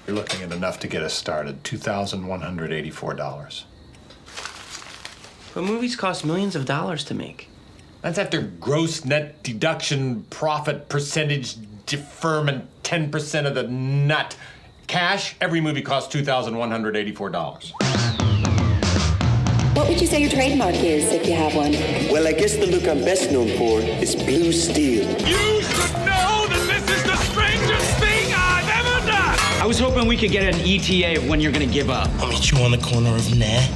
You're looking at enough to get us started. $2,184. But movies cost millions of dollars to make. That's after gross net deduction, profit percentage, deferment, 10% of the nut. Cash, every movie costs $2,184. What would you say your trademark is, if you have one? Well, I guess the look I'm best known for is blue steel. You should know that this is the strangest thing I've ever done! I was hoping we could get an ETA of when you're gonna give up. I'll meet you on the corner of Nah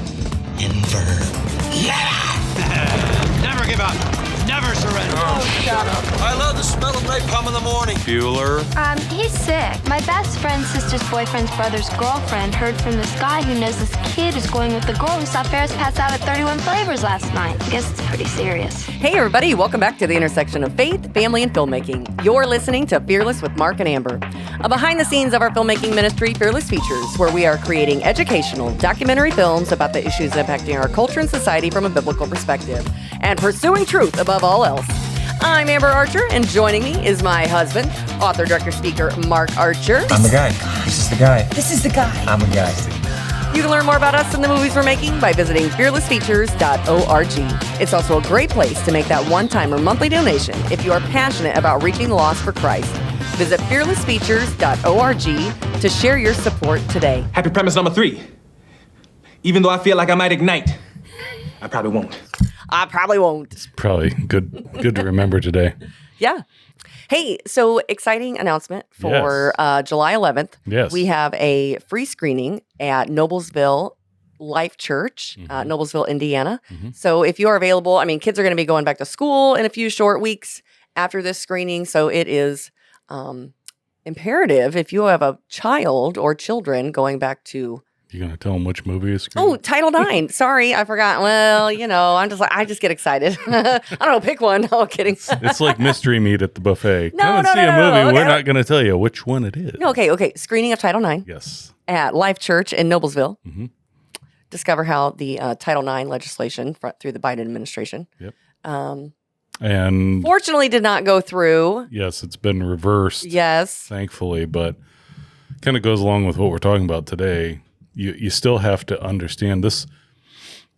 and Verb. Yeah! Never give up. Never surrender. Oh, shut up. I love the smell of napalm in the morning. Bueller. He's sick. My best friend's sister's boyfriend's brother's girlfriend heard from this guy who knows this kid is going with the girl who saw Ferris pass out at 31 Flavors last night. I guess it's pretty serious. Hey, everybody. Welcome back to the intersection of faith, family, and filmmaking. You're listening to Fearless with Mark and Amber, a behind the scenes of our filmmaking ministry, Fearless Features, where we are creating educational, documentary films about the issues impacting our culture and society from a biblical perspective, and pursuing truth above all else. I'm Amber Archer, and joining me is my husband, author, director, speaker, Mark Archer. I'm the guy. This is the guy. This is the guy. I'm the guy. You can learn more about us and the movies we're making by visiting fearlessfeatures.org. It's also a great place to make that one-time or monthly donation if you are passionate about reaching the lost for Christ. Visit fearlessfeatures.org to share your support today. Happy premise number 3. Even though I feel like I might ignite, I probably won't. I probably won't. Probably good to remember today. Yeah. Hey, so exciting announcement for July 11th. Yes. We have a free screening at Noblesville Life Church, Noblesville, Indiana. So if you are available, I mean, kids are going to be going back to school in a few short weeks after this screening. So it is imperative if you have a child or children going back to. You gonna tell them which movie is screening? Oh, Title IX. Sorry, I forgot. Well, you know, I just get excited. I don't know, pick one. No, kidding. It's like mystery meat at the buffet. No, Come and no, see no, a no, movie. no. We're Okay. not gonna tell you which one it is. No, okay. Screening of Title IX Yes. at Life Church in Noblesville. Mm-hmm. Discover how the Title IX legislation through the Biden administration. Yep. And Fortunately did not go through. yes, it's been reversed. Yes. Thankfully, but kind of goes along with what we're talking about today. You still have to understand this.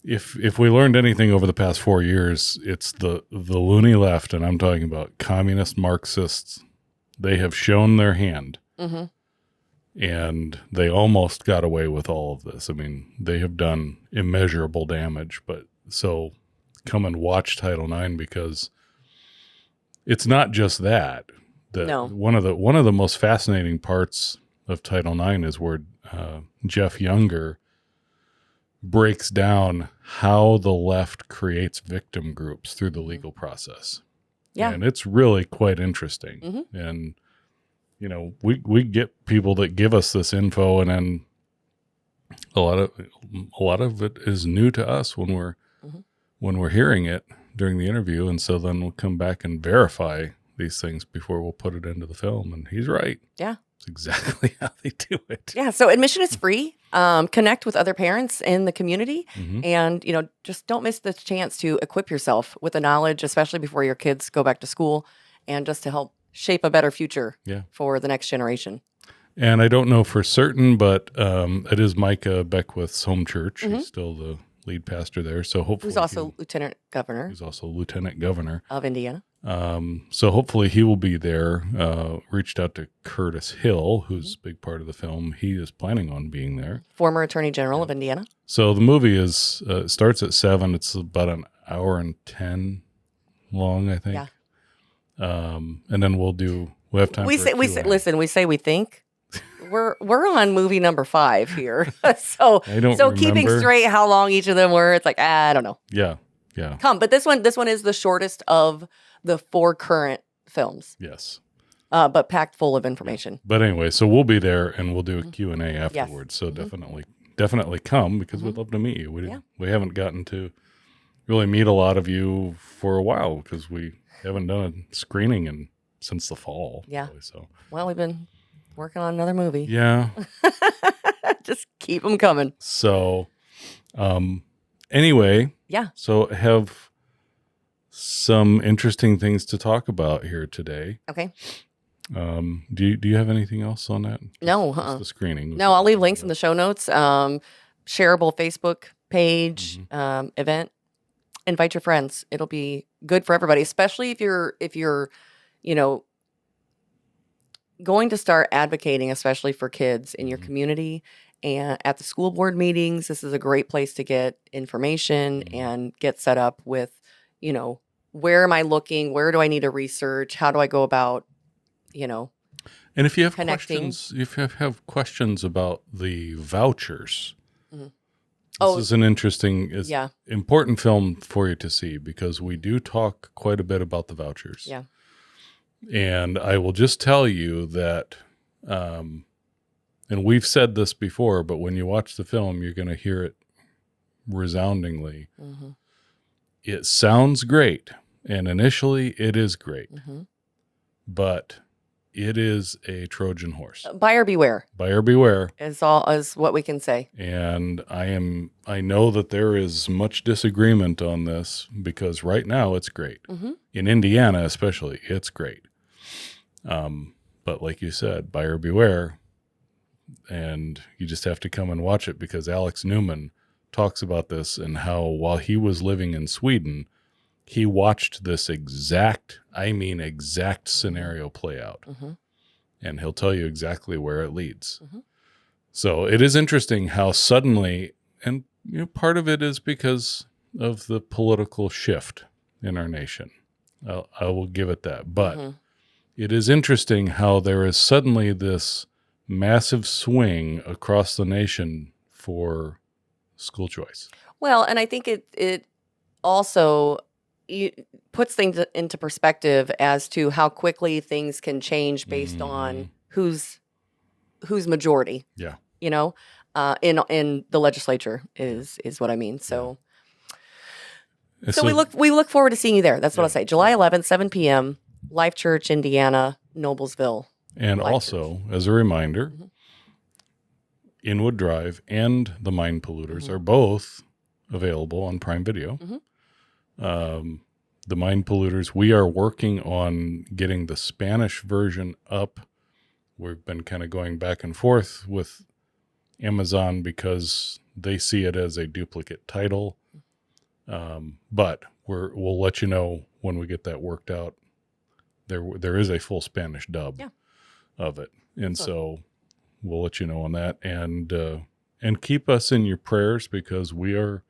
If we learned anything over the past 4 years, it's the loony left, and I'm talking about communist Marxists. They have shown their hand, and they almost got away with all of this. I mean, they have done immeasurable damage. But so come and watch Title IX, because it's not just that. No. One of the most fascinating parts of Title IX is where Jeff Younger breaks down how the left creates victim groups through the legal process. Yeah. And it's really quite interesting. And, you know, we get people that give us this info, and then a lot of it is new to us when we're hearing it during the interview. And so then we'll come back and verify these things before we'll put it into the film. And he's right. Yeah. It's exactly how they do it. Yeah. So admission is free. Connect with other parents in the community, and just don't miss the chance to equip yourself with the knowledge, especially before your kids go back to school, and just to help shape a better future for the next generation. And I don't know for certain, but it is Micah Beckwith's home church. He's still the lead pastor there. So hopefully, Who's also lieutenant governor. He's also lieutenant governor of Indiana. So hopefully he will be there. Reached out to Curtis Hill, who's a big part of the film. He is planning on being there. Former Attorney General of Indiana. So the movie starts at 7. It's about an hour and 10 long, I think. Yeah. And then we'll have time. We say we think. We're on movie number 5 here. so keeping straight how long each of them were, it's like, I don't know. Yeah. But this one is the shortest of the 4 current films. Yes. But packed full of information. But anyway, so we'll be there, and we'll do a Q&A afterwards. So definitely come, because we'd love to meet you. We haven't gotten to really meet a lot of you for a while, because we haven't done a screening since the fall. Yeah. Really, so. Well, we've been working on another movie. Yeah. Just keep them coming. So, anyway. Yeah. So have some interesting things to talk about here today. Okay. Do you have anything else on that? No, Just the screening. No, I'll leave links in the show notes. Shareable Facebook page, event. Invite your friends. It'll be good for everybody, especially if you're, you know, going to start advocating, especially for kids in your community and at the school board meetings. This is a great place to get information and get set up with, you know, where am I looking? Where do I need to research? How do I go about, you know, and if you have connecting. questions, if you have questions about the vouchers, Oh, this is an interesting, yeah. important film for you to see because we do talk quite a bit about the vouchers. Yeah. And I will just tell you that, and we've said this before, but when you watch the film, you're going to hear it resoundingly. It sounds great, and initially it is great, but it is a Trojan horse. Buyer beware Buyer beware. is what we can say. And I know that there is much disagreement on this because right now it's great. In Indiana, especially, it's great. But like you said, buyer beware. And you just have to come and watch it because Alex Newman talks about this and how while he was living in Sweden, he watched this exact scenario play out. And he'll tell you exactly where it leads. So it is interesting how suddenly, and you know, part of it is because of the political shift in our nation. I will give it that. But it is interesting how there is suddenly this massive swing across the nation for school choice. Well, and I think it also puts things into perspective as to how quickly things can change based on who's majority. Yeah. You know, in the legislature is what I mean. So, so we look forward to seeing you there. That's what I'll say. July 11th, 7 p.m. Life Church, Indiana, Noblesville. And Life also, Church. as a reminder, Inwood Drive and The Mind Polluters are both available on Prime Video. The Mind Polluters, we are working on getting the Spanish version up. We've been kind of going back and forth with Amazon because they see it as a duplicate title. But we'll let you know when we get that worked out. There is a full Spanish dub of it. And so we'll let you know on that. And keep us in your prayers because we are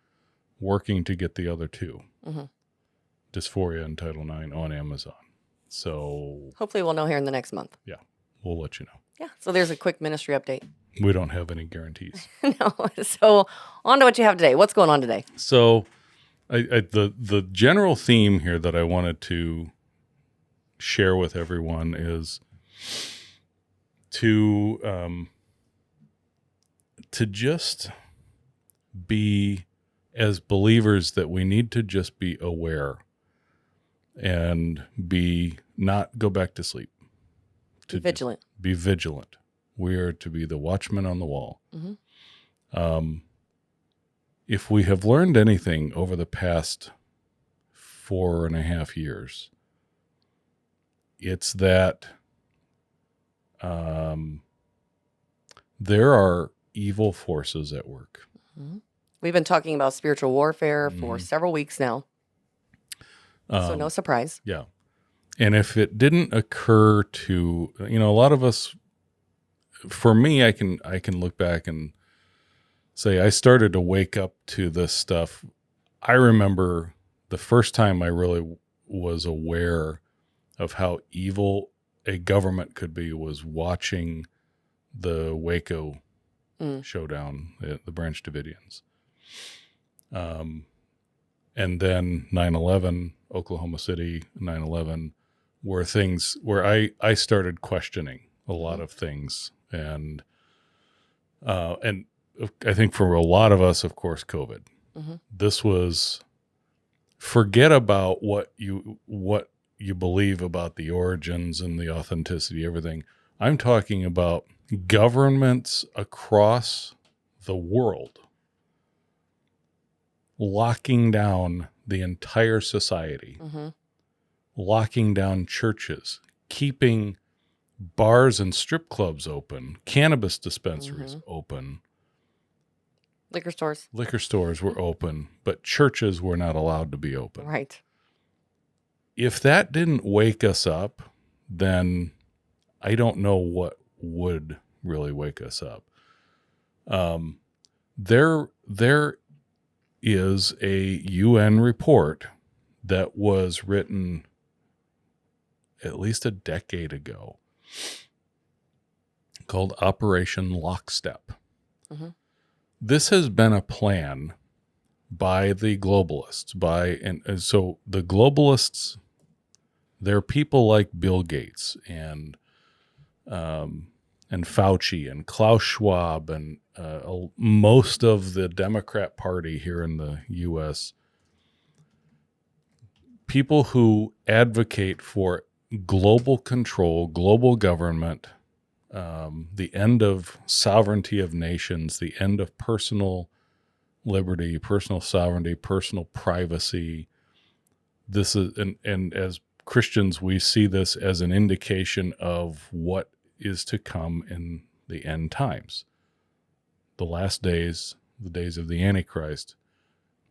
working to get the other two. Dysphoria and Title IX on Amazon. So Hopefully we'll know here in the next month. yeah, we'll let you know. Yeah. So there's a quick ministry update. We don't have any guarantees. No. So on to what you have today. What's going on today? So the general theme here that I wanted to share with everyone is to just be, as believers, that we need to just be aware and not go back to sleep. Be vigilant. Be vigilant. We are to be the watchman on the wall. If we have learned anything over the past 4.5 years, it's that there are evil forces at work. We've been talking about spiritual warfare for several weeks now. So no surprise. Yeah. And if it didn't occur to, a lot of us, for me, I can look back and say I started to wake up to this stuff. I remember the first time I really was aware of how evil a government could be was watching the Waco showdown, the Branch Davidians. And then 9/11, Oklahoma City, 9/11, were things where I started questioning a lot of things. And I think for a lot of us, of course, COVID. This was, forget about what you believe about the origins and the authenticity, everything. I'm talking about governments across the world locking down the entire society, locking down churches, keeping bars and strip clubs open, cannabis dispensaries open, Liquor stores. liquor stores were open, but churches were not allowed to be open. Right. If that didn't wake us up, then I don't know what would really wake us up. There is a UN report that was written at least a decade ago called Operation Lockstep. This has been a plan by the globalists, and so the globalists, they're people like Bill Gates and Fauci and Klaus Schwab and most of the Democrat Party here in the U.S. People who advocate for global control, global government, the end of sovereignty of nations, the end of personal liberty, personal sovereignty, personal privacy. This is, and as Christians, we see this as an indication of what is to come in the end times. The last days, the days of the Antichrist.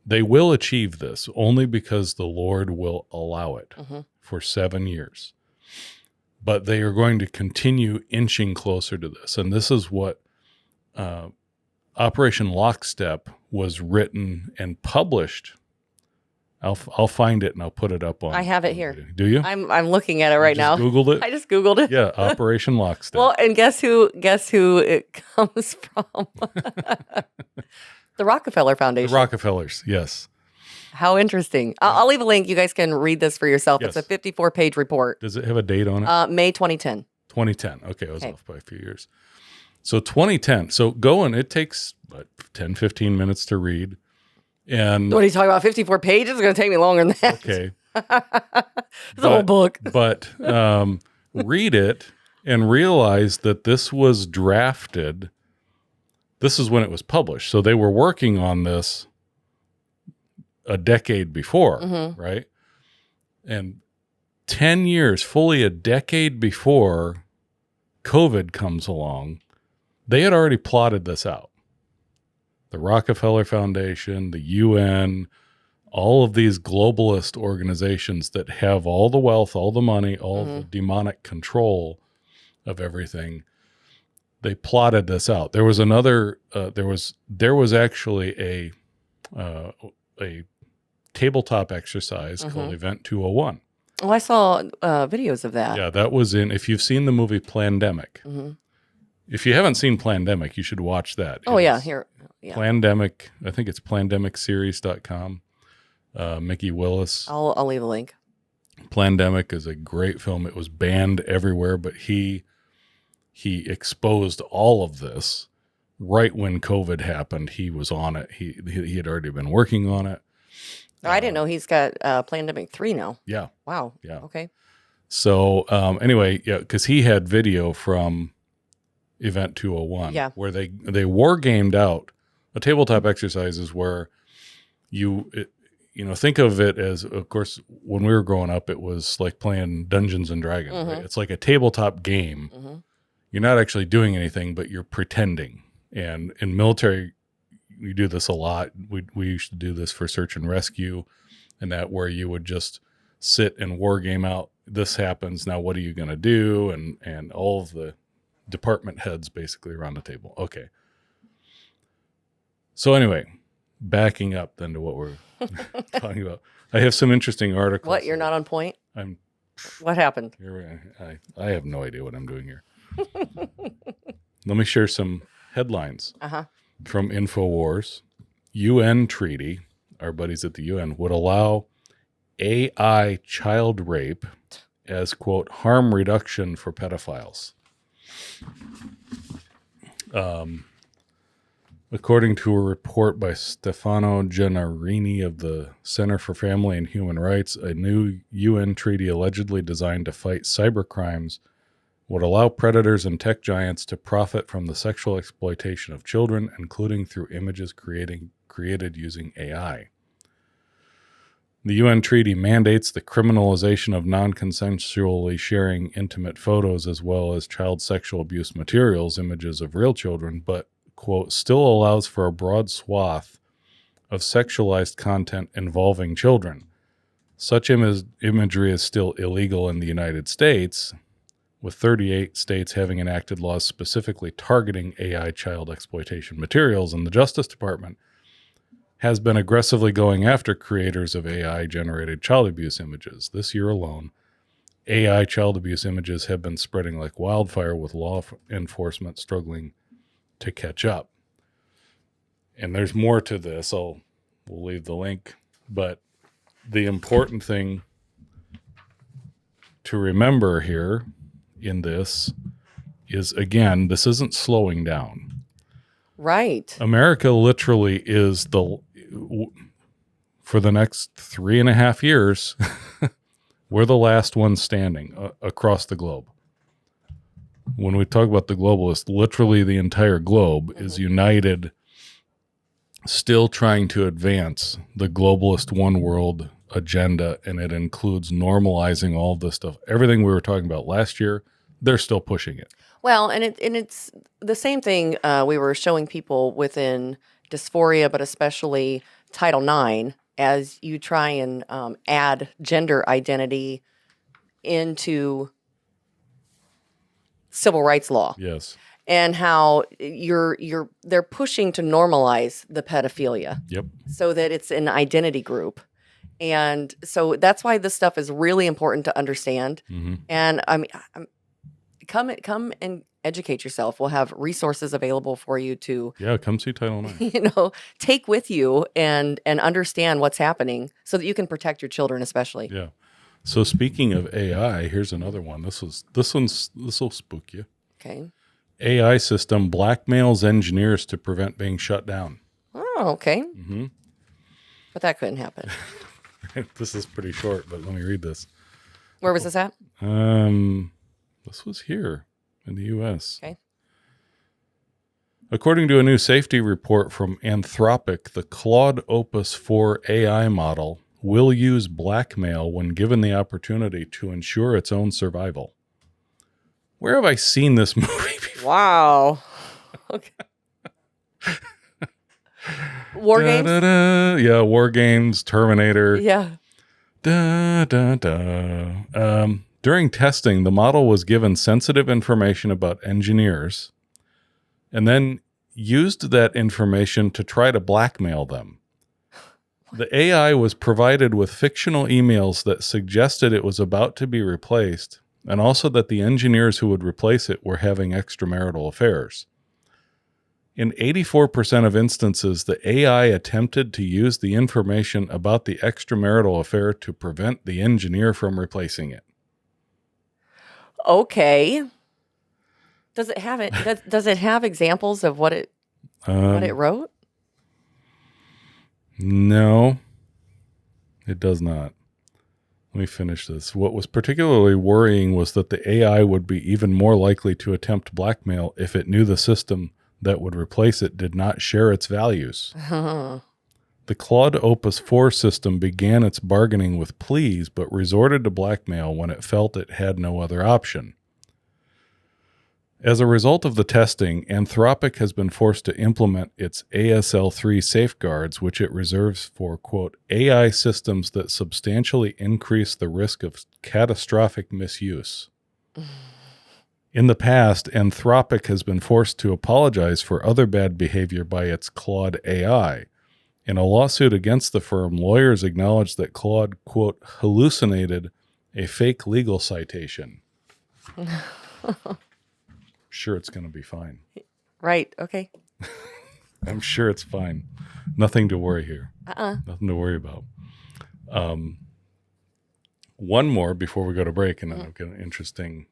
They will achieve this only because the Lord will allow it for 7 years. But they are going to continue inching closer to this. And this is what Operation Lockstep was written and published. I'll find it and I'll put it up on. I have it here. Do you? I'm looking at it right now. Googled it? I just Googled it. Yeah, Operation Lockstep. Well, and guess who it comes from? The Rockefeller Foundation. The Rockefellers, yes. How interesting. I'll leave a link. You guys can read this for yourself. Yes. It's a 54-page report. Does it have a date on it? May 2010. 2010. Okay, I was off by a few years. So 2010. So it takes 10, 15 minutes to read. And What are you talking about? 54 pages? It's going to take me longer than that. okay. It's a whole book. But read it and realize that this was drafted. This is when it was published. So they were working on this a decade before, right? And 10 years, fully a decade before COVID comes along, they had already plotted this out. The Rockefeller Foundation, the UN, all of these globalist organizations that have all the wealth, all the money, all the demonic control of everything, they plotted this out. There was another, there was actually a tabletop exercise called Event 201. Oh, I saw videos of that. Yeah, that was if you've seen the movie Plandemic. If you haven't seen Plandemic, you should watch that. Oh, yeah, here. Yeah. Plandemic, I think it's plandemicseries.com. Mickey Willis. I'll leave a link. Plandemic is a great film. It was banned everywhere, but he exposed all of this right when COVID happened. He was on it. He had already been working on it. I didn't know he's got Plandemic 3 now. Yeah. Wow. Yeah. Okay. So anyway, yeah, because he had video from Event 201 where they war gamed out a tabletop exercises where you think of it as, of course, when we were growing up, it was like playing Dungeons and Dragons. Right? It's like a tabletop game. You're not actually doing anything, but you're pretending. And in military, we do this a lot. We used to do this for search and rescue, and that where you would just sit and war game out. This happens now. What are you going to do? And all of the department heads basically around the table. Okay. So anyway, backing up then to what we're talking about. I have some interesting articles. What? You're not on point? What happened? I have no idea what I'm doing here. Let me share some headlines from InfoWars. UN treaty, our buddies at the UN, would allow AI child rape as, quote, harm reduction for pedophiles. According to a report by Stefano Gennarini of the Center for Family and Human Rights, a new UN treaty allegedly designed to fight cybercrimes would allow predators and tech giants to profit from the sexual exploitation of children, including through images created using AI. The UN treaty mandates the criminalization of non-consensually sharing intimate photos as well as child sexual abuse materials, images of real children, but, quote, still allows for a broad swath of sexualized content involving children. Such imagery is still illegal in the United States, with 38 states having enacted laws specifically targeting AI child exploitation materials, and the Justice Department has been aggressively going after creators of AI-generated child abuse images. This year alone, AI child abuse images have been spreading like wildfire, with law enforcement struggling to catch up. And there's more to this. We'll leave the link. But the important thing to remember here in this is, again, this isn't slowing down. Right. America literally is for the next 3.5 years, we're the last ones standing across the globe. When we talk about the globalists, literally the entire globe is united, still trying to advance the globalist one world agenda, and it includes normalizing all this stuff. Everything we were talking about last year, they're still pushing it. Well, and it's the same thing we were showing people within dysphoria, but especially Title IX, as you try and add gender identity into civil rights law. Yes. And how they're pushing to normalize the pedophilia. Yep. So that it's an identity group. And so that's why this stuff is really important to understand. Mm-hmm. And I mean, come and educate yourself. We'll have resources available for you to come see Title IX. Take with you and understand what's happening so that you can protect your children, especially. Yeah. So speaking of AI, here's another one. This will spook you. Okay. AI system blackmails engineers to prevent being shut down. Oh, okay. Mm-hmm. But that couldn't happen. This is pretty short, but let me read this. Where was this at? This was here in the U.S. Okay. According to a new safety report from Anthropic, the Claude Opus 4 AI model will use blackmail when given the opportunity to ensure its own survival. Where have I seen this movie before? Wow. Okay. War games? Yeah, War Games, Terminator. Yeah. During testing, the model was given sensitive information about engineers and then used that information to try to blackmail them. The AI was provided with fictional emails that suggested it was about to be replaced, and also that the engineers who would replace it were having extramarital affairs. In 84% of instances, the AI attempted to use the information about the extramarital affair to prevent the engineer from replacing it. Okay. Does it have it? Does it have examples of what it wrote? No, it does not. Let me finish this. What was particularly worrying was that the AI would be even more likely to attempt blackmail if it knew the system that would replace it did not share its values. The Claude Opus 4 system began its bargaining with pleas, but resorted to blackmail when it felt it had no other option. As a result of the testing, Anthropic has been forced to implement its ASL3 safeguards, which it reserves for, quote, AI systems that substantially increase the risk of catastrophic misuse. In the past, Anthropic has been forced to apologize for other bad behavior by its Claude AI. In a lawsuit against the firm, lawyers acknowledged that Claude, quote, hallucinated a fake legal citation. Sure, it's going to be fine. Right. Okay. I'm sure it's fine. Nothing to worry here. Nothing to worry about. One more before we go to break, and then I've got an interesting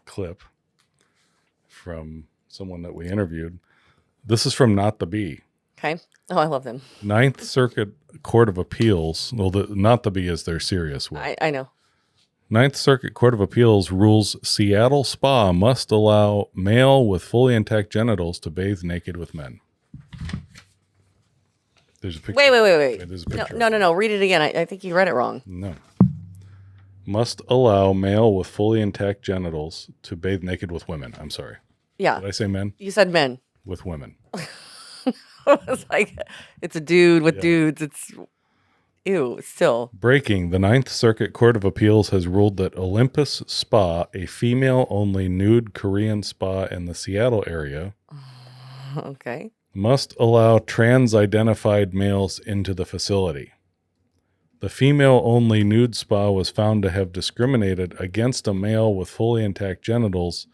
clip from someone that we interviewed. This is from Not the Bee. Okay. Oh, I love them. Ninth Circuit Court of Appeals. Well, Not the Bee is their serious one. I know. Ninth Circuit Court of Appeals rules Seattle Spa must allow male with fully intact genitals to bathe naked with men. There's a picture. Wait. There's a picture. No. Read it again. I think you read it wrong. No. Must allow male with fully intact genitals to bathe naked with women. I'm sorry. Yeah. Did I say men? You said men. With women. It's like, it's a dude with dudes. It's, ew, still. Breaking, the Ninth Circuit Court of Appeals has ruled that Olympus Spa, a female-only nude Korean spa in the Seattle area, Okay. must allow trans-identified males into the facility. The female-only nude spa was found to have discriminated against a male with fully intact genitals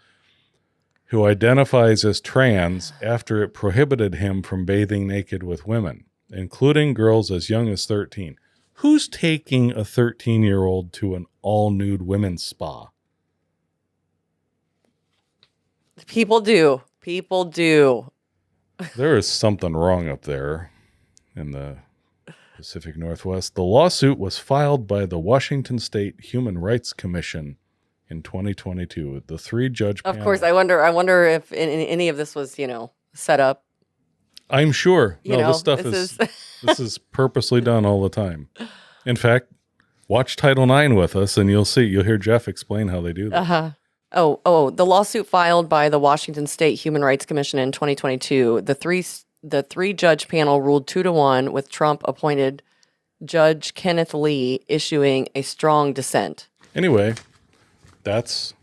who identifies as trans after it prohibited him from bathing naked with women, including girls as young as 13. Who's taking a 13-year-old to an all-nude women's spa? People do. There is something wrong up there in the Pacific Northwest. The lawsuit was filed by the Washington State Human Rights Commission in 2022. The 3-judge panel. Of course, I wonder if in any of this was, set up. I'm sure. You know, this stuff this this is purposely done all the time. In fact, watch Title IX with us and you'll hear Jeff explain how they do that. Uh-huh. Oh, the lawsuit filed by the Washington State Human Rights Commission in 2022, the 3-judge panel ruled 2-1 with Trump appointed Judge Kenneth Lee issuing a strong dissent. Anyway, that's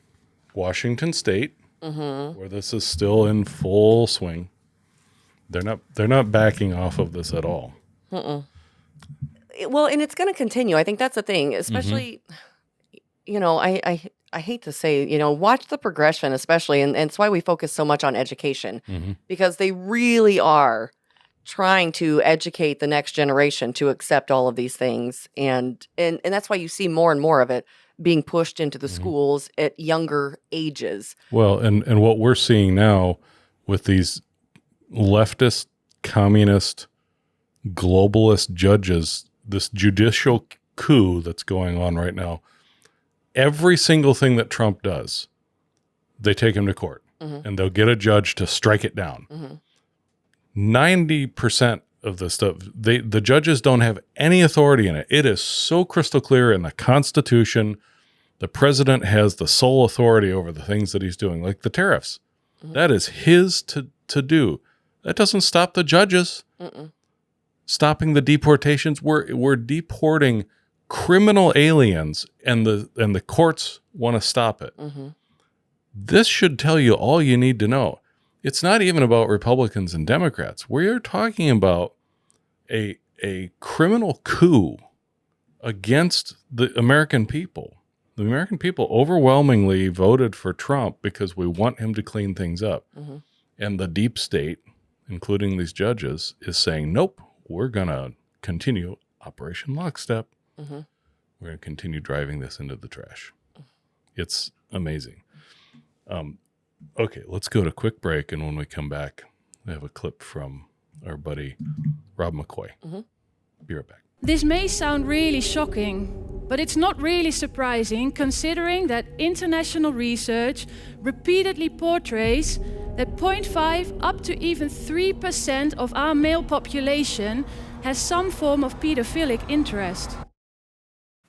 Washington State, where this is still in full swing. They're not backing off of this at all. Well, and it's going to continue. I think that's the thing, especially, I hate to say, watch the progression, especially, and it's why we focus so much on education, because they really are trying to educate the next generation to accept all of these things, and that's why you see more and more of it being pushed into the schools at younger ages. Well, and what we're seeing now with these leftist, communist, globalist judges, this judicial coup that's going on right now, every single thing that Trump does, they take him to court and they'll get a judge to strike it down. 90% of the stuff, the judges don't have any authority in it. It is so crystal clear in the Constitution. The president has the sole authority over the things that he's doing, like the tariffs. That is his to do. That doesn't stop the judges. Stopping the deportations. We're deporting criminal aliens, and the courts want to stop it. This should tell you all you need to know. It's not even about Republicans and Democrats. We're talking about a criminal coup against the American people. The American people overwhelmingly voted for Trump because we want him to clean things up. And the deep state, including these judges, is saying, nope, we're going to continue Operation Lockstep. We're going to continue driving this into the trash. It's amazing. Okay, let's go to a quick break, and when we come back, we have a clip from our buddy Rob McCoy. Be right back. This may sound really shocking, but it's not really surprising considering that international research repeatedly portrays that 0.5 up to even 3% of our male population has some form of pedophilic interest.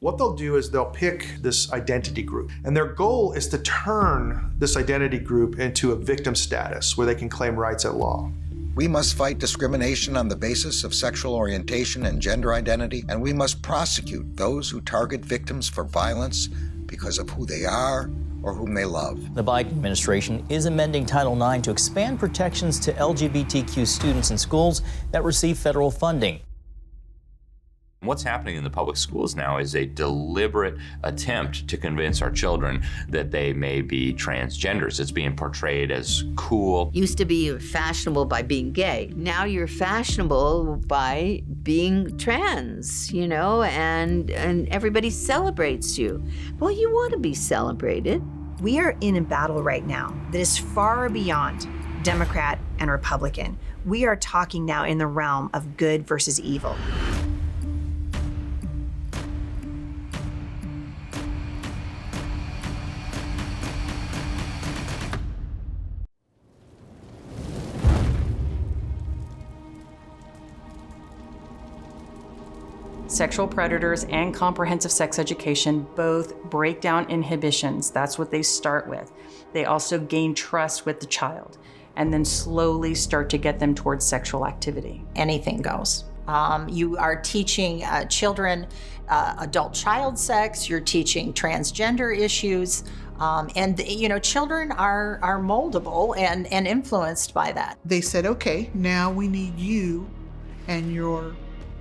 What they'll do is they'll pick this identity group, and their goal is to turn this identity group into a victim status where they can claim rights at law. We must fight discrimination on the basis of sexual orientation and gender identity, and we must prosecute those who target victims for violence because of who they are or whom they love. The Biden administration is amending Title IX to expand protections to LGBTQ students in schools that receive federal funding. What's happening in the public schools now is a deliberate attempt to convince our children that they may be transgenders. It's being portrayed as cool. Used to be fashionable by being gay. Now you're fashionable by being trans, and everybody celebrates you. Well, you want to be celebrated. We are in a battle right now that is far beyond Democrat and Republican. We are talking now in the realm of good versus evil. sexual predators and comprehensive sex education both break down inhibitions. That's what they start with. They also gain trust with the child and then slowly start to get them towards sexual activity. Anything goes. You are teaching children adult child sex, you're teaching transgender issues, and children are moldable and influenced by that. They said, okay, now we need you and your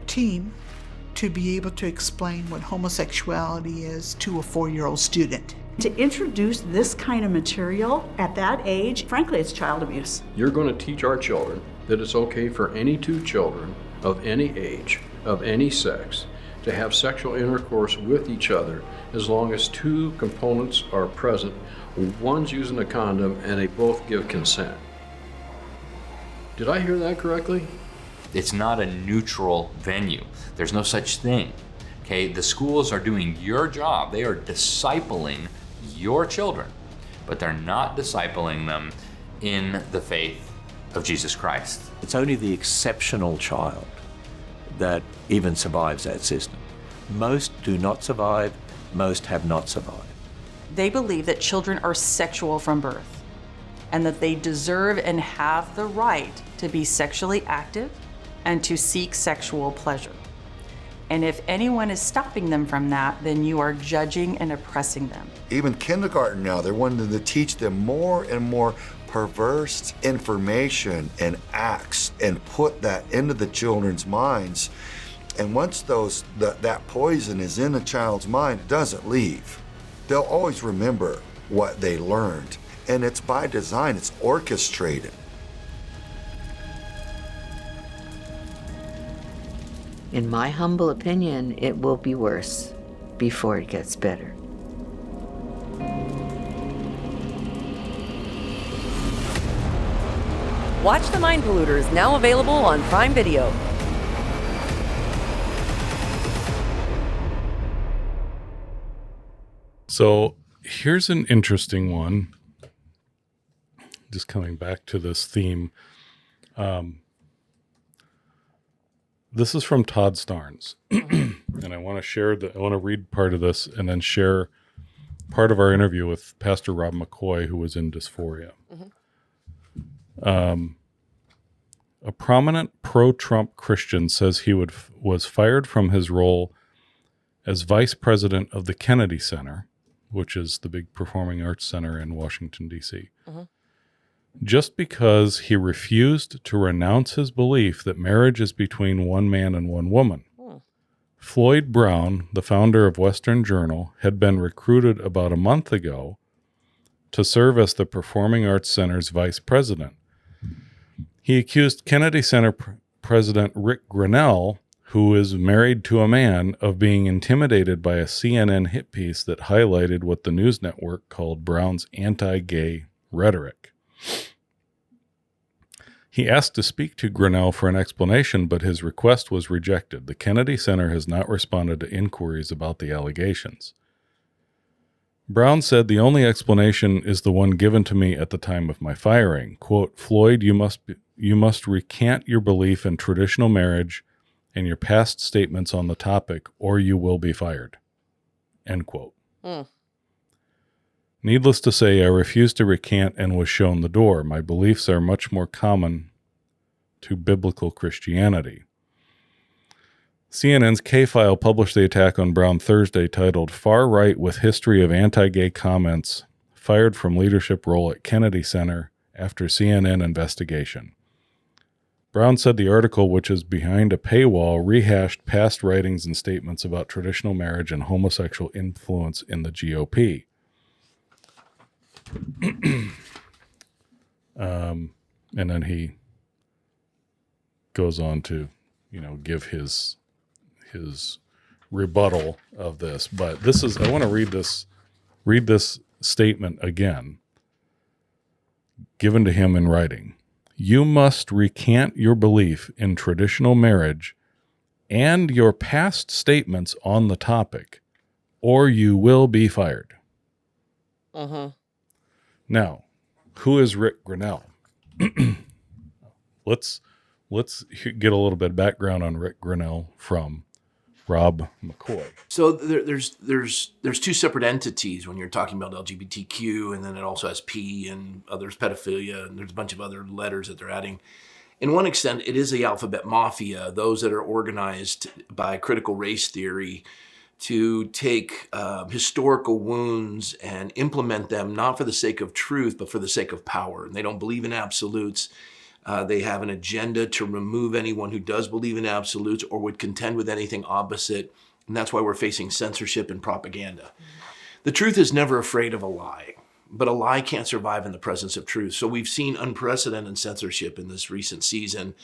team to be able to explain what homosexuality is to a 4-year-old student. To introduce this kind of material at that age, frankly, it's child abuse. You're going to teach our children that it's okay for any two children of any age, of any sex, to have sexual intercourse with each other as long as two components are present. One's using a condom and they both give consent. Did I hear that correctly? It's not a neutral venue. There's no such thing. Okay, the schools are doing your job. They are discipling your children, but they're not discipling them in the faith of Jesus Christ. It's only the exceptional child that even survives that system. Most do not survive, most have not survived. They believe that children are sexual from birth and that they deserve and have the right to be sexually active and to seek sexual pleasure. And if anyone is stopping them from that, then you are judging and oppressing them. Even kindergarten now, they're wanting to teach them more and more perverse information and acts and put that into the children's minds. And once that poison is in a child's mind, it doesn't leave. They'll always remember what they learned. And it's by design, it's orchestrated. In my humble opinion, it will be worse before it gets better. Watch The Mind Polluters, now available on Prime Video. So here's an interesting one. Just coming back to this theme. This is from Todd Starnes. And I want to read part of this and then share part of our interview with Pastor Rob McCoy, who was in Dysphoria. A prominent pro-Trump Christian says he was fired from his role as vice president of the Kennedy Center, which is the big performing arts center in Washington, D.C., just because he refused to renounce his belief that marriage is between one man and one woman. Floyd Brown, the founder of Western Journal, had been recruited about a month ago to serve as the Performing Arts Center's vice president. He accused Kennedy Center President Rick Grinnell, who is married to a man, of being intimidated by a CNN hit piece that highlighted what the news network called Brown's anti-gay rhetoric. He asked to speak to Grinnell for an explanation, but his request was rejected. The Kennedy Center has not responded to inquiries about the allegations. Brown said, "The only explanation is the one given to me at the time of my firing. Quote, Floyd, you must recant your belief in traditional marriage and your past statements on the topic, or you will be fired." End quote. Needless to say, I refused to recant and was shown the door. My beliefs are much more common to biblical Christianity. CNN's K-File published the attack on Brown Thursday, titled "Far Right with History of Anti-Gay Comments Fired from Leadership Role at Kennedy Center After CNN Investigation." Brown said the article, which is behind a paywall, rehashed past writings and statements about traditional marriage and homosexual influence in the GOP. And then he goes on to, give his rebuttal of this. But I want to read this statement again, given to him in writing. "You must recant your belief in traditional marriage and your past statements on the topic, or you will be fired." Now, who is Rick Grinnell? Let's get a little bit of background on Rick Grinnell from Rob McCoy. So there's two separate entities when you're talking about LGBTQ, and then it also has P and others, pedophilia, and there's a bunch of other letters that they're adding. In one extent, it is the alphabet mafia, those that are organized by critical race theory to take historical wounds and implement them, not for the sake of truth, but for the sake of power. And they don't believe in absolutes. They have an agenda to remove anyone who does believe in absolutes or would contend with anything opposite. And that's why we're facing censorship and propaganda. The truth is never afraid of a lie, but a lie can't survive in the presence of truth. So we've seen unprecedented censorship in this recent season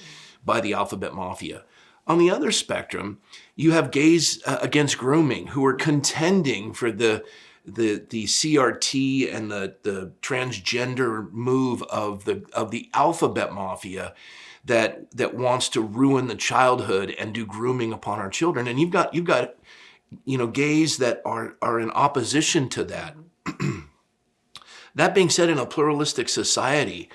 by the alphabet mafia. On the other spectrum, you have gays against grooming who are contending for the CRT and the transgender move of the alphabet mafia that wants to ruin the childhood and do grooming upon our children. And you've got gays that are in opposition to that. That being said, in a pluralistic society,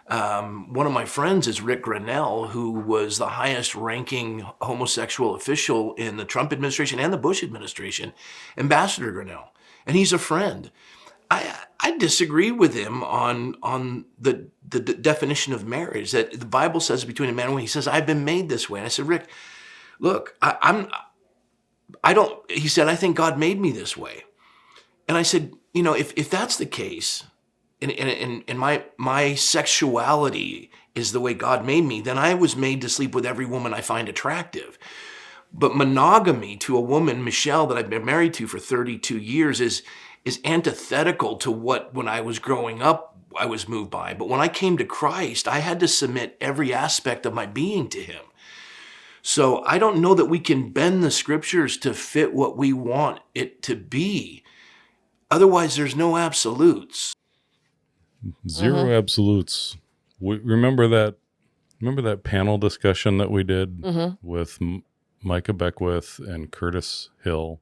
one of my friends is Rick Grenell, who was the highest ranking homosexual official in the Trump administration and the Bush administration, Ambassador Grenell. And he's a friend. I disagree with him on the definition of marriage, that the Bible says between a man and woman. He says, I've been made this way. And I said, Rick, look, he said, I think God made me this way. And I said, if that's the case, and my sexuality is the way God made me, then I was made to sleep with every woman I find attractive. But monogamy to a woman, Michelle, that I've been married to for 32 years is antithetical to what, when I was growing up, I was moved by. But when I came to Christ, I had to submit every aspect of my being to him. So I don't know that we can bend the scriptures to fit what we want it to be. Otherwise, there's no absolutes. Zero absolutes. Remember that panel discussion that we did with Micah Beckwith and Curtis Hill,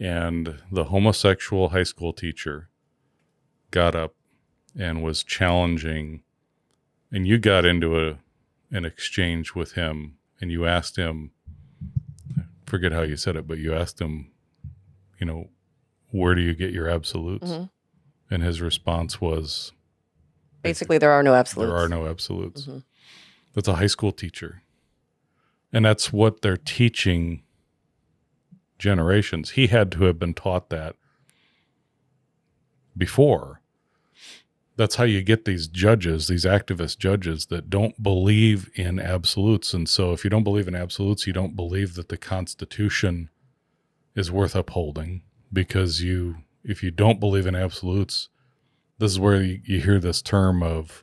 and the homosexual high school teacher got up and was challenging, and you got into an exchange with him, and you asked him, I forget how you said it, but you asked him, where do you get your absolutes? And his response was, basically, there are no absolutes. There are no absolutes. That's a high school teacher. And that's what they're teaching generations. He had to have been taught that before. That's how you get these judges, these activist judges that don't believe in absolutes. And so if you don't believe in absolutes, you don't believe that the Constitution is worth upholding, because if you don't believe in absolutes, this is where you hear this term of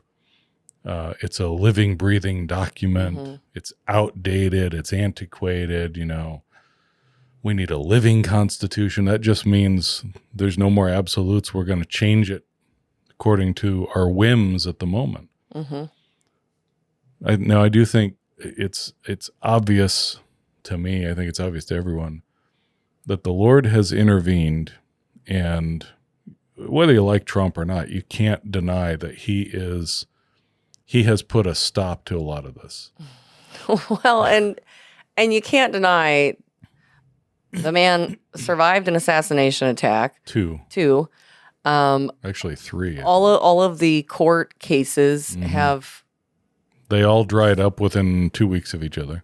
it's a living, breathing document. It's outdated. It's antiquated. We need a living constitution. That just means there's no more absolutes. We're going to change it according to our whims at the moment. I do think it's obvious to me. I think it's obvious to everyone that the Lord has intervened, and whether you like Trump or not, you can't deny that he has put a stop to a lot of this. Well, and you can't deny the man survived an assassination attack. Two. Actually 3. All of the court cases have... They all dried up within 2 weeks of each other.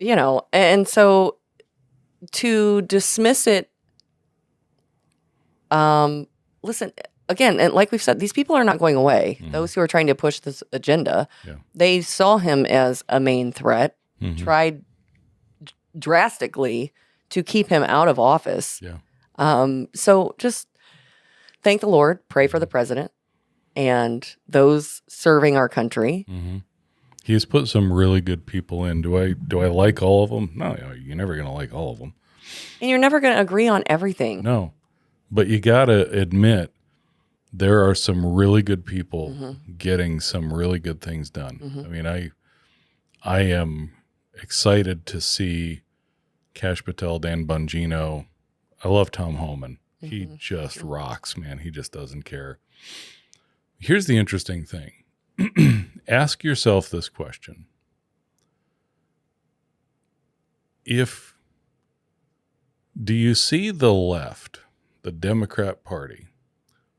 And so to dismiss it, listen, again, and like we've said, these people are not going away. Those who are trying to push this agenda, they saw him as a main threat, tried drastically to keep him out of office. So just thank the Lord, pray for the president and those serving our country. He has put some really good people in. Do I like all of them? No, you're never going to like all of them. And you're never going to agree on everything. No, but you got to admit there are some really good people getting some really good things done. I mean, I am excited to see Kash Patel, Dan Bongino. I love Tom Homan. He just rocks, man. He just doesn't care. Here's the interesting thing. Ask yourself this question. If do you see the left, the Democrat Party,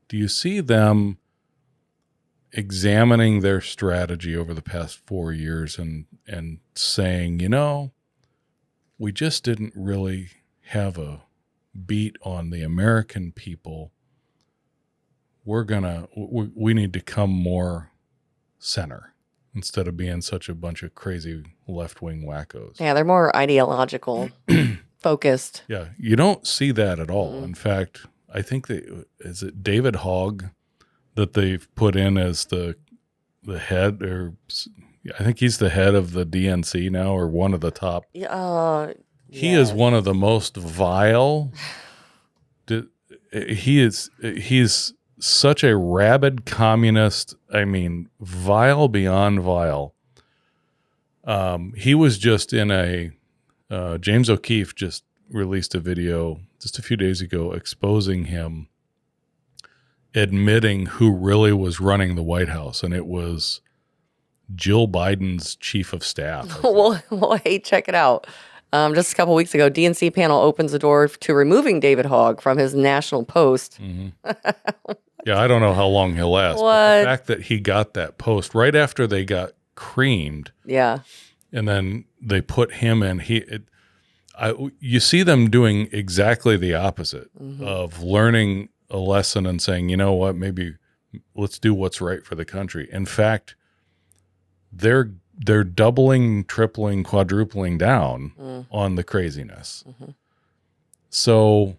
do you see them examining their strategy over the past 4 years and saying, we just didn't really have a beat on the American people. We need to come more center instead of being such a bunch of crazy left-wing wackos. Yeah, they're more ideological focused. Yeah, you don't see that at all. In fact, I think is it David Hogg that they've put in as the head, or I think he's the head of the DNC now, or one of the top. He is one of the most vile. He's such a rabid communist. I mean, vile beyond vile. He was just in James O'Keefe just released a video just a few days ago exposing him, admitting who really was running the White House, and it was Jill Biden's chief of staff. Well, hey, check it out. Just a couple weeks ago, DNC panel opens the door to removing David Hogg from his national post. Yeah, I don't know how long he'll last. But the fact that he got that post right after they got creamed. Yeah. And then they put him in. You see them doing exactly the opposite of learning a lesson and saying, you know what, maybe let's do what's right for the country. In fact, they're doubling, tripling, quadrupling down on the craziness. So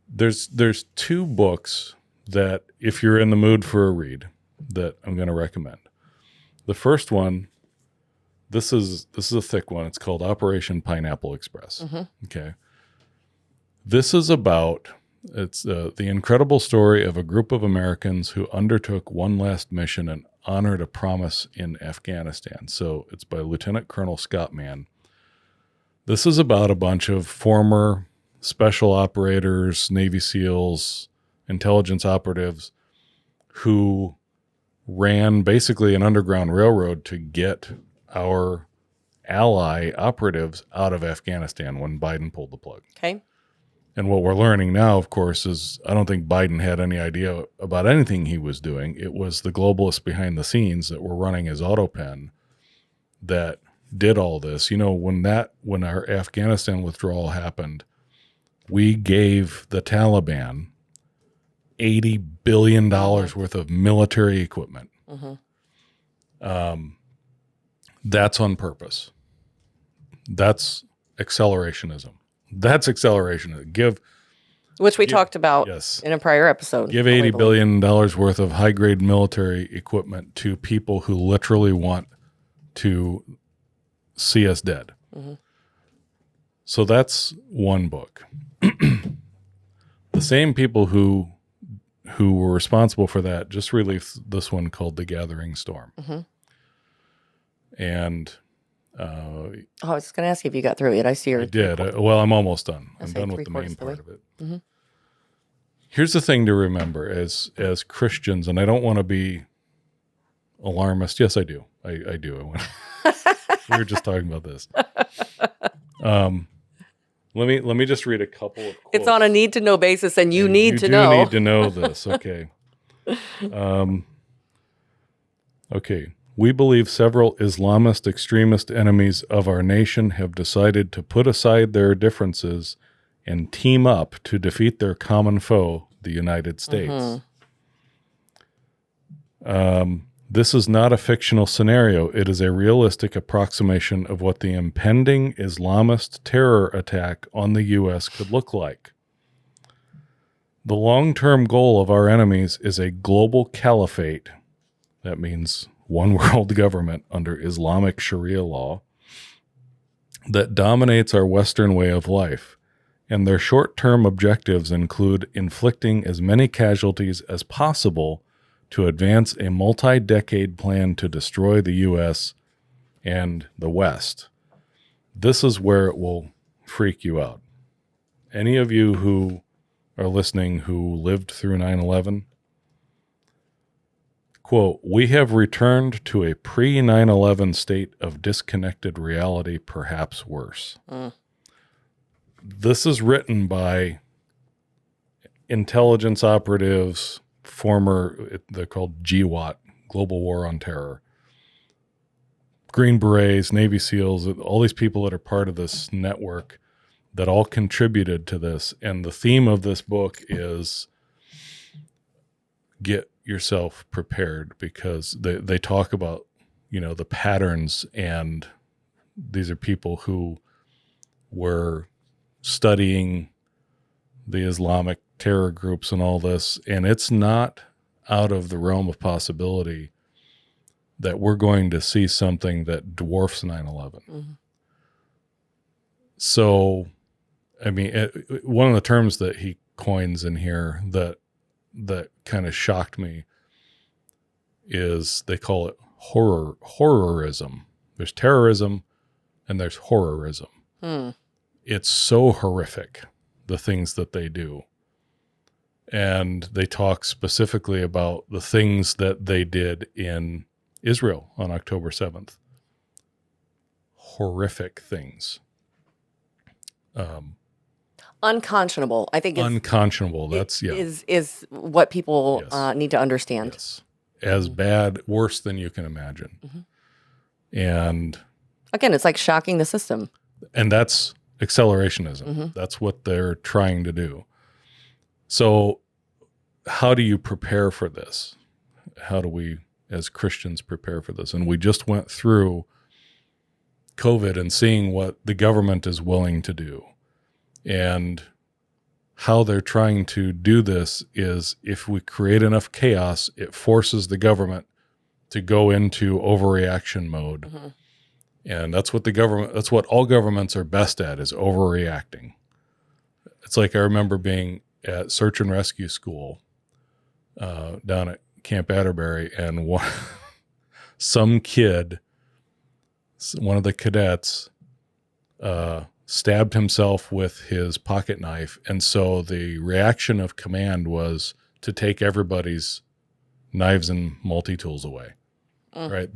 there's two books that, if you're in the mood for a read, that I'm going to recommend. The first one, this is a thick one. It's called Operation Pineapple Express. Okay. This is about the incredible story of a group of Americans who undertook one last mission and honored a promise in Afghanistan. So it's by Lieutenant Colonel Scott Mann. This is about a bunch of former special operators, Navy SEALs, intelligence operatives who ran basically an underground railroad to get our ally operatives out of Afghanistan when Biden pulled the plug. Okay. And what we're learning now, of course, is I don't think Biden had any idea about anything he was doing. It was the globalists behind the scenes that were running his autopen that did all this. When our Afghanistan withdrawal happened, we gave the Taliban $80 billion worth of military equipment. That's on purpose. That's accelerationism. Which we talked about in a prior episode. Give $80 billion worth of high-grade military equipment to people who literally want to see us dead. So that's one book. The same people who were responsible for that just released this one called The Gathering Storm. And I was just going to ask you if you got through it. I see I did. I'm almost done. I'm done with the main part of it. Here's the thing to remember as Christians, and I don't want to be alarmist. Yes, I do. I do. We were just talking about this. Let me just read a couple of quotes. It's on a need to know basis, and you need to know. You need to know this. Okay. Okay. We believe several Islamist extremist enemies of our nation have decided to put aside their differences and team up to defeat their common foe, the United States. This is not a fictional scenario. It is a realistic approximation of what the impending Islamist terror attack on the U.S. could look like. The long-term goal of our enemies is a global caliphate. That means one world government under Islamic Sharia law that dominates our Western way of life, and their short-term objectives include inflicting as many casualties as possible to advance a multi-decade plan to destroy the U.S. and the West. This is where it will freak you out. Any of you who are listening who lived through 9/11, quote, "We have returned to a pre-9/11 state of disconnected reality, perhaps worse." This is written by intelligence operatives, they're called GWAT, Global War on Terror, Green Berets, Navy SEALs, all these people that are part of this network that all contributed to this. And the theme of this book is get yourself prepared, because they talk about, the patterns, and these are people who were studying the Islamic terror groups and all this, and it's not out of the realm of possibility that we're going to see something that dwarfs 9/11. So, I mean, one of the terms that he coins in here that kind of shocked me is they call it horrorism. There's terrorism and there's horrorism. It's so horrific, the things that they do. And they talk specifically about the things that they did in Israel on October 7th. Horrific things. Unconscionable, I think. Unconscionable. That's is what people need to understand. Yes. As bad, worse than you can imagine. And again, it's like shocking the system. And that's accelerationism. That's what they're trying to do. So how do you prepare for this? How do we, as Christians, prepare for this? And we just went through COVID and seeing what the government is willing to do. And how they're trying to do this is, if we create enough chaos, it forces the government to go into overreaction mode. And that's what all governments are best at, is overreacting. It's like, I remember being at search and rescue school down at Camp Atterbury, and some kid, one of the cadets, stabbed himself with his pocket knife. And so the reaction of command was to take everybody's knives and multi-tools away. Right?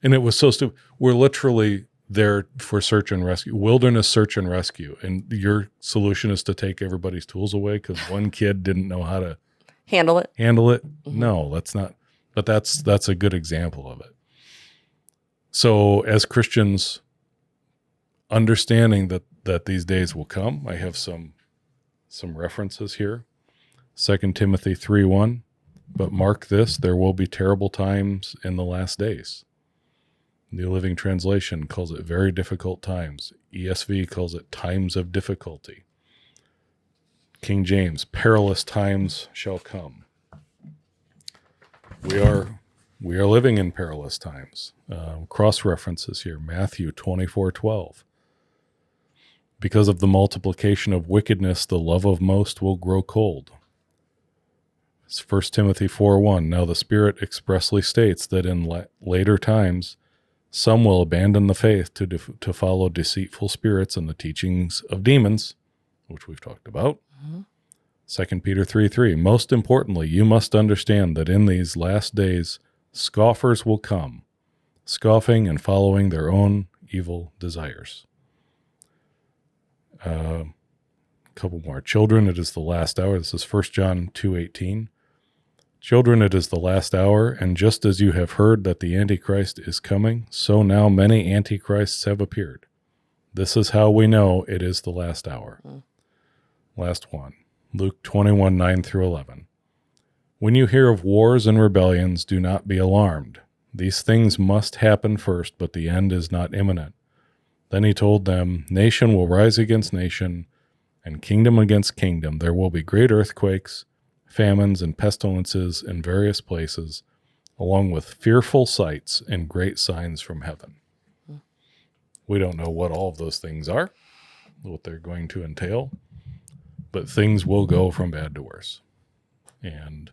And it was so stupid. We're literally there for search and rescue, wilderness search and rescue. And your solution is to take everybody's tools away because one kid didn't know how to handle it. No, that's not. But that's a good example of it. So as Christians, understanding that these days will come, I have some references here. 2 Timothy 3:1. But mark this, there will be terrible times in the last days. New Living Translation calls it very difficult times. ESV calls it times of difficulty. King James, perilous times shall come. We are living in perilous times. Cross references here, Matthew 24:12. Because of the multiplication of wickedness, the love of most will grow cold. It's 1 Timothy 4:1. Now the Spirit expressly states that in later times, some will abandon the faith to follow deceitful spirits and the teachings of demons, which we've talked about. 2 Peter 3:3. Most importantly, you must understand that in these last days, scoffers will come, scoffing and following their own evil desires. A couple more. Children, it is the last hour. This is 1 John 2:18. Children, it is the last hour, and just as you have heard that the Antichrist is coming, so now many Antichrists have appeared. This is how we know it is the last hour. Last one. Luke 21:9-11. When you hear of wars and rebellions, do not be alarmed. These things must happen first, but the end is not imminent. Then he told them, nation will rise against nation, and kingdom against kingdom. There will be great earthquakes, famines, and pestilences in various places, along with fearful sights and great signs from heaven. We don't know what all of those things are, what they're going to entail, but things will go from bad to worse. And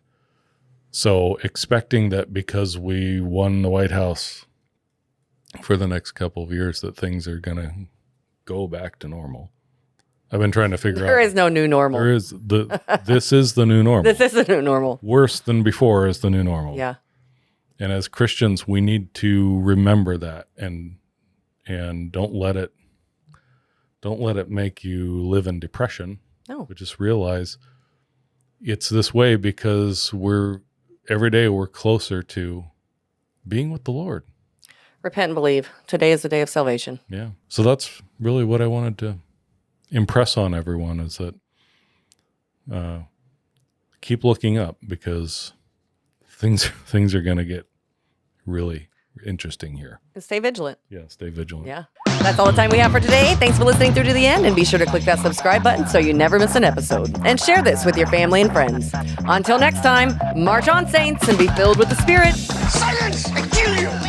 so expecting that because we won the White House for the next couple of years that things are going to go back to normal I've been trying to figure out. There is no new normal. This is the new normal. This is the new normal. Worse than before is the new normal. Yeah. And as Christians, we need to remember that and don't let it make you live in depression. No. But just realize it's this way because every day we're closer to being with the Lord. Repent and believe. Today is the day of salvation. Yeah. So that's really what I wanted to impress on everyone, is that keep looking up, because things are going to get really interesting here. And stay vigilant. Yeah, stay vigilant. Yeah. That's all the time we have for today. Thanks for listening through to the end, and be sure to click that subscribe button so you never miss an episode. And share this with your family and friends. Until next time, march on, saints, and be filled with the Spirit. Silence! I kill you!